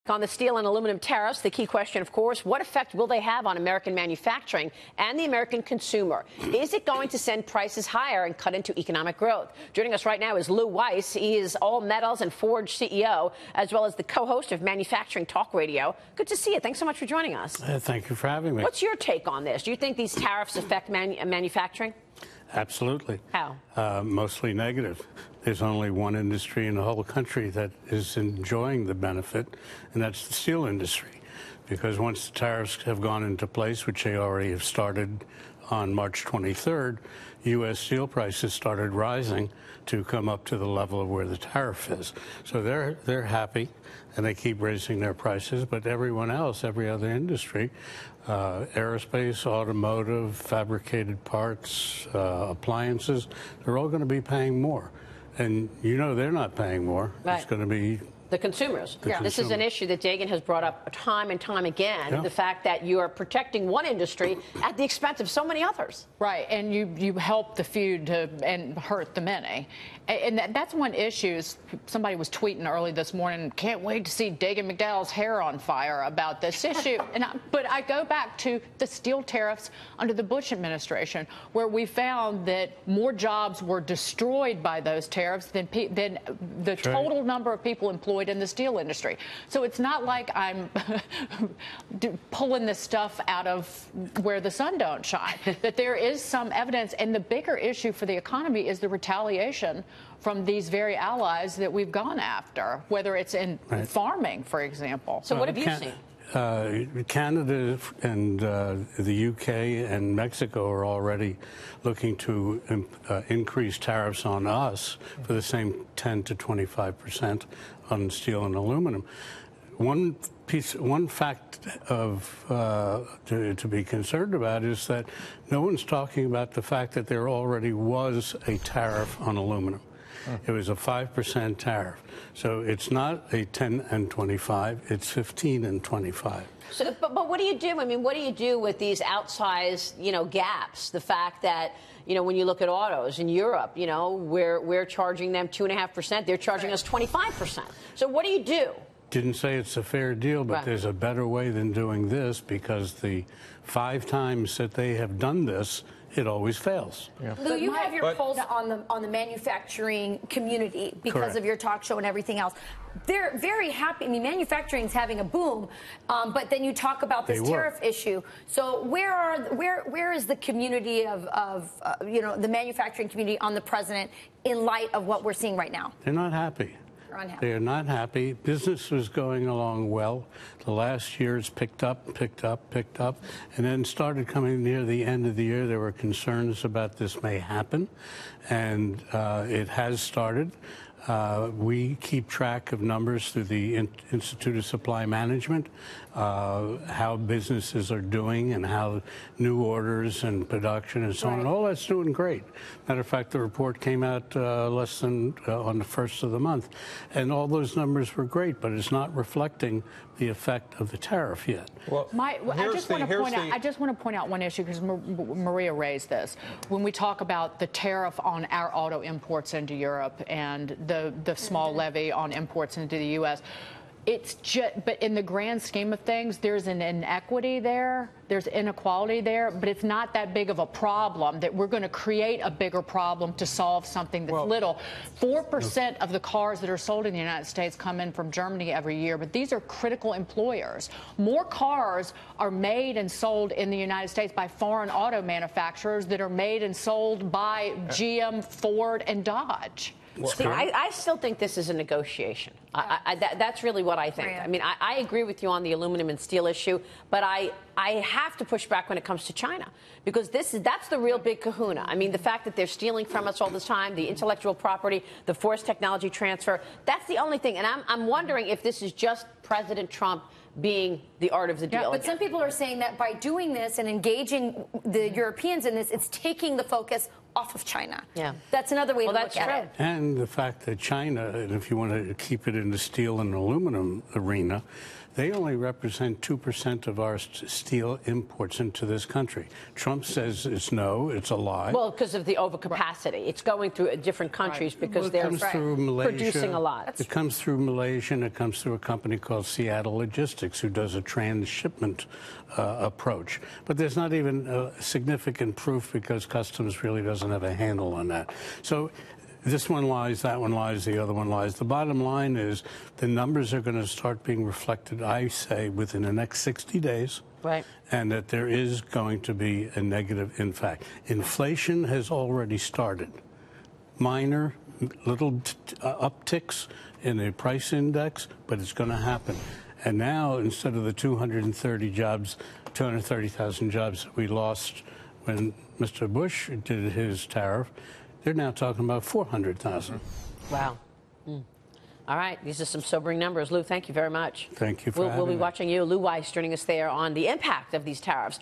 On the steel and aluminum tariffs, the key question, of course, what effect will they have on American manufacturing and the American consumer? Is it going to send prices higher and cut into economic growth? Joining us right now is Lew Weiss. He is All Metals and Forge CEO, as well as the co-host of Manufacturing Talk Radio. Good to see you. Thanks so much for joining us. Thank you for having me. What's your take on this? Do you think these tariffs affect manufacturing? Absolutely. How? Mostly negative. There's only one industry in the whole country that is enjoying the benefit, and that's the steel industry. Because once the tariffs have gone into place, which they already have started on March 23rd, U.S. steel prices started rising to come up to the level of where the tariff is. So they're happy, and they keep raising their prices. But everyone else, every other industry, aerospace, automotive, fabricated parts, appliances, they're all going to be paying more. And you know they're not paying more. Right. It's going to be the consumers. Yeah. This is an issue that Dagan has brought up time and time again, Yeah. the fact that you are protecting one industry at the expense of so many others. Right, and you help the few and hurt the many. And that's one issue. Somebody was tweeting early this morning, can't wait to see Dagan McDowell's hair on fire about this issue. But I go back to the steel tariffs under the Bush administration, where we found that more jobs were destroyed by those tariffs than the total number of people employed in the steel industry. So it's not like I'm pulling this stuff out of where the sun don't shine, that there is some evidence. And the bigger issue for the economy is the retaliation from these very allies that we've gone after, whether it's in farming, for example. So what have you seen? Canada and the UK and Mexico are already looking to increase tariffs on us for the same 10 to 25% on steel and aluminum. One fact to be concerned about is that no one's talking about the fact that there already was a tariff on aluminum. It was a 5% tariff. So it's not a 10 and 25, it's 15 and 25. So, but what do you do? I mean, what do you do with these outsized, gaps? The fact that, when you look at autos in Europe, we're charging them 2.5%, they're charging us 25%. So what do you do? Didn't say it's a fair deal, but there's a better way than doing this, because the 5 times that they have done this, it always fails. Yeah. Lew, you have your pulse on the manufacturing community because of your talk show and everything else. They're very happy. I mean, manufacturing's having a boom, but then you talk about this tariff issue. So where is the community of the manufacturing community on the president in light of what we're seeing right now? They're not happy. They are not happy. Business was going along well. The last year's picked up, and then started coming near the end of the year. There were concerns about this may happen, and it has started. We keep track of numbers through the Institute of Supply Management, how businesses are doing and how new orders and production and so on. All that's doing great. Matter of fact, the report came out less than on the 1st of the month. And all those numbers were great, but it's not reflecting the effect of the tariff yet. Well, I just want to point out one issue, because Maria raised this. When we talk about the tariff on our auto imports into Europe and the small levy on imports into the U.S., but in the grand scheme of things, there's an inequity there, there's inequality there, but it's not that big of a problem that we're going to create a bigger problem to solve something that's little. 4% of the cars that are sold in the United States come in from Germany every year, but these are critical employers. More cars are made and sold in the United States by foreign auto manufacturers that are made and sold by GM, Ford, and Dodge. See, I still think this is a negotiation. That's really what I think. I mean, I agree with you on the aluminum and steel issue, but I have to push back when it comes to China, because that's the real big kahuna. I mean, the fact that they're stealing from us all this time, the intellectual property, the forced technology transfer, that's the only thing. And I'm wondering if this is just President Trump being the art of the deal. But some people are saying that by doing this and engaging the Europeans in this, it's taking the focus off of China. Yeah. That's another way to look at it. And the fact that China, and if you want to keep it in the steel and aluminum arena, They only represent 2% of our steel imports into this country. Trump says it's no, it's a lie. Well, because of the overcapacity. It's going through different countries because they're producing a lot. It comes through Malaysia, and it comes through a company called Seattle Logistics, who does a transshipment approach. But there's not even significant proof because Customs really doesn't have a handle on that. So this one lies, that one lies, the other one lies. The bottom line is the numbers are going to start being reflected, I say, within the next 60 days. Right. And that there is going to be a negative impact. Inflation has already started. Minor, little upticks in the price index, but it's going to happen. And now, instead of the 230,000 jobs that we lost when Mr. Bush did his tariff, they're now talking about 400,000. Wow. All right. These are some sobering numbers. Lou, thank you very much. Thank you for having me. We'll be watching you. Lew Weiss joining us there on the impact of these tariffs.